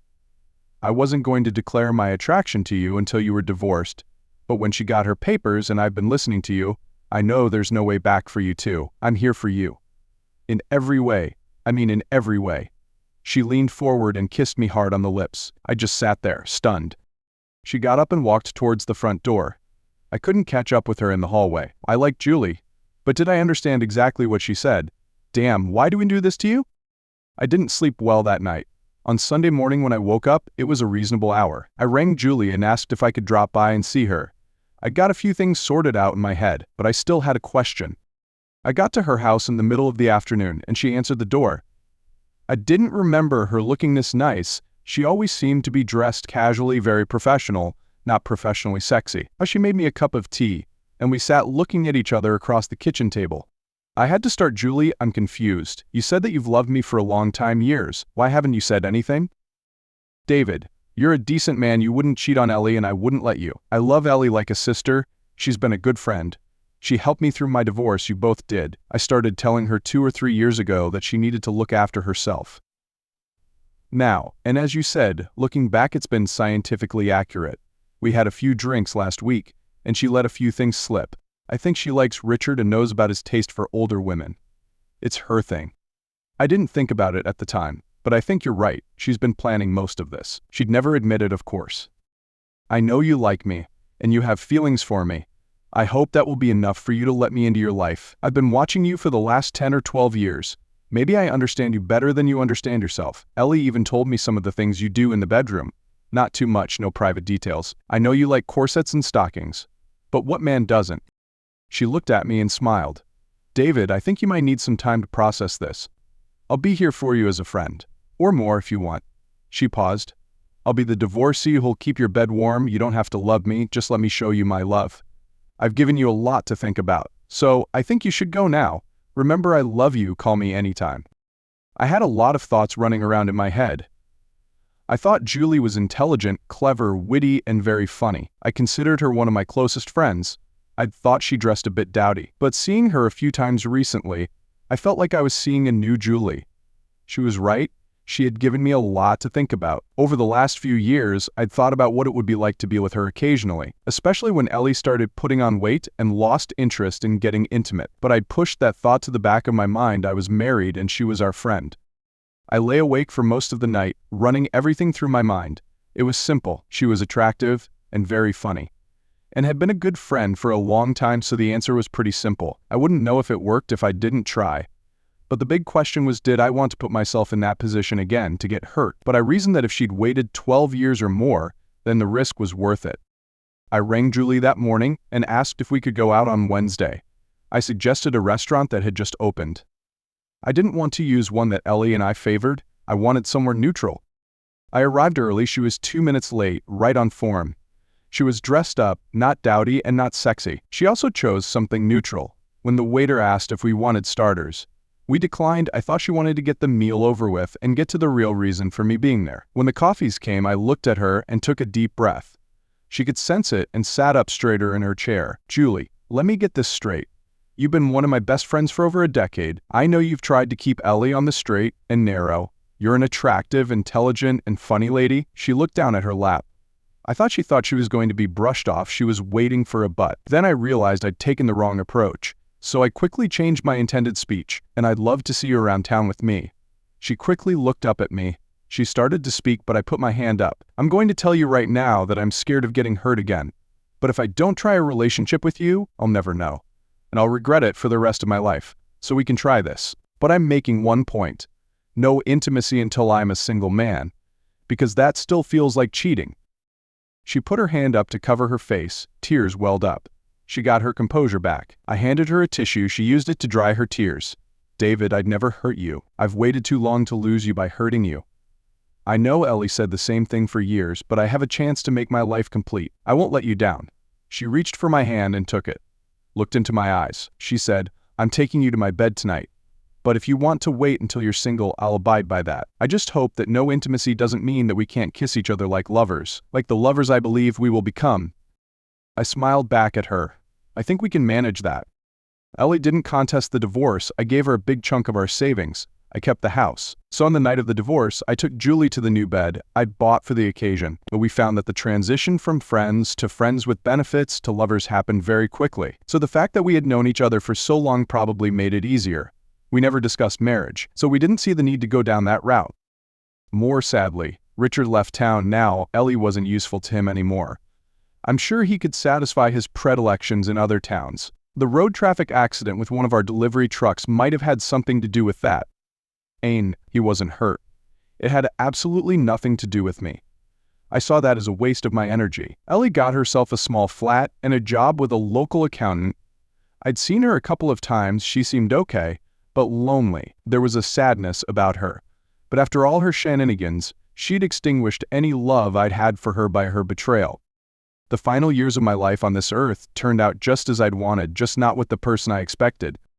A: I wasn't going to declare my attraction to you until you were divorced, but when she got her papers and I've been listening to you, I know there's no way back for you two. I'm here for you. In every way. I mean in every way." She leaned forward and kissed me hard on the lips. I just sat there, stunned. She got up and walked towards the front door. I couldn't catch up with her in the hallway. I liked Julie, but did I understand exactly what she said? Damn, why do we do this to you? I didn't sleep well that night. On Sunday morning when I woke up, it was a reasonable hour. I rang Julie and asked if I could drop by and see her. I got a few things sorted out in my head, but I still had a question. I got to her house in the middle of the afternoon, and she answered the door. I didn't remember her looking this nice. She always seemed to be dressed casually, very professional, not professionally sexy. She made me a cup of tea, and we sat looking at each other across the kitchen table. I had to start, "Julie, I'm confused. You said that you've loved me for a long time, years. Why haven't you said anything?" "David, you're a decent man. You wouldn't cheat on Ellie and I wouldn't let you. I love Ellie like a sister. She's been a good friend. She helped me through my divorce, you both did. I started telling her 2 or 3 years ago that she needed to look after herself. Now, and as you said, looking back it's been scientifically accurate. We had a few drinks last week, and she let a few things slip. I think she likes Richard and knows about his taste for older women. It's her thing. I didn't think about it at the time, but I think you're right. She's been planning most of this. She'd never admit it, of course. I know you like me, and you have feelings for me. I hope that will be enough for you to let me into your life. I've been watching you for the last 10 or 12 years. Maybe I understand you better than you understand yourself. Ellie even told me some of the things you do in the bedroom. Not too much, no private details. I know you like corsets and stockings. But what man doesn't? She looked at me and smiled. David, I think you might need some time to process this. I'll be here for you as a friend. Or more if you want. She paused. I'll be the divorcee who'll keep your bed warm. You don't have to love me, just let me show you my love. I've given you a lot to think about, so I think you should go now. Remember, I love you, call me anytime. I had a lot of thoughts running around in my head. I thought Julie was intelligent, clever, witty, and very funny. I considered her one of my closest friends. I'd thought she dressed a bit dowdy, but seeing her a few times recently, I felt like I was seeing a new Julie. She was right. She had given me a lot to think about. Over the last few years, I'd thought about what it would be like to be with her occasionally, especially when Ellie started putting on weight and lost interest in getting intimate. But I'd pushed that thought to the back of my mind. I was married and she was our friend. I lay awake for most of the night, running everything through my mind. It was simple. She was attractive and very funny, and had been a good friend for a long time, so the answer was pretty simple. I wouldn't know if it worked if I didn't try. But the big question was, did I want to put myself in that position again, to get hurt? But I reasoned that if she'd waited 12 years or more, then the risk was worth it. I rang Julie that morning and asked if we could go out on Wednesday. I suggested a restaurant that had just opened. I didn't want to use one that Ellie and I favored. I wanted somewhere neutral. I arrived early. She was 2 minutes late, right on form. She was dressed up, not dowdy and not sexy. She also chose something neutral. When the waiter asked if we wanted starters, we declined. I thought she wanted to get the meal over with and get to the real reason for me being there. When the coffees came, I looked at her and took a deep breath. She could sense it and sat up straighter in her chair. Julie, let me get this straight. You've been one of my best friends for over a decade. I know you've tried to keep Ellie on the straight and narrow. You're an attractive, intelligent, and funny lady. She looked down at her lap. I thought she was going to be brushed off. She was waiting for a but. Then I realized I'd taken the wrong approach. So I quickly changed my intended speech, and I'd love to see you around town with me. She quickly looked up at me. She started to speak, but I put my hand up. I'm going to tell you right now that I'm scared of getting hurt again. But if I don't try a relationship with you, I'll never know. And I'll regret it for the rest of my life. So we can try this. But I'm making one point. No intimacy until I'm a single man. Because that still feels like cheating. She put her hand up to cover her face. Tears welled up. She got her composure back. I handed her a tissue. She used it to dry her tears. David, I'd never hurt you. I've waited too long to lose you by hurting you. I know Ellie said the same thing for years, but I have a chance to make my life complete. I won't let you down. She reached for my hand and took it. Looked into my eyes. She said, I'm taking you to my bed tonight. But if you want to wait until you're single, I'll abide by that. I just hope that no intimacy doesn't mean that we can't kiss each other like lovers, like the lovers I believe we will become. I smiled back at her. I think we can manage that. Ellie didn't contest the divorce. I gave her a big chunk of our savings. I kept the house. So on the night of the divorce, I took Julie to the new bed I'd bought for the occasion. But we found that the transition from friends to friends with benefits to lovers happened very quickly. So the fact that we had known each other for so long probably made it easier. We never discussed marriage, so we didn't see the need to go down that route. More sadly, Richard left town. Now Ellie wasn't useful to him anymore. I'm sure he could satisfy his predilections in other towns. The road traffic accident with one of our delivery trucks might have had something to do with that. He wasn't hurt. It had absolutely nothing to do with me. I saw that as a waste of my energy. Ellie got herself a small flat and a job with a local accountant. I'd seen her a couple of times. She seemed okay, but lonely. There was a sadness about her. But after all her shenanigans, she'd extinguished any love I'd had for her by her betrayal. The final years of my life on this earth turned out just as I'd wanted, just not with the person I expected.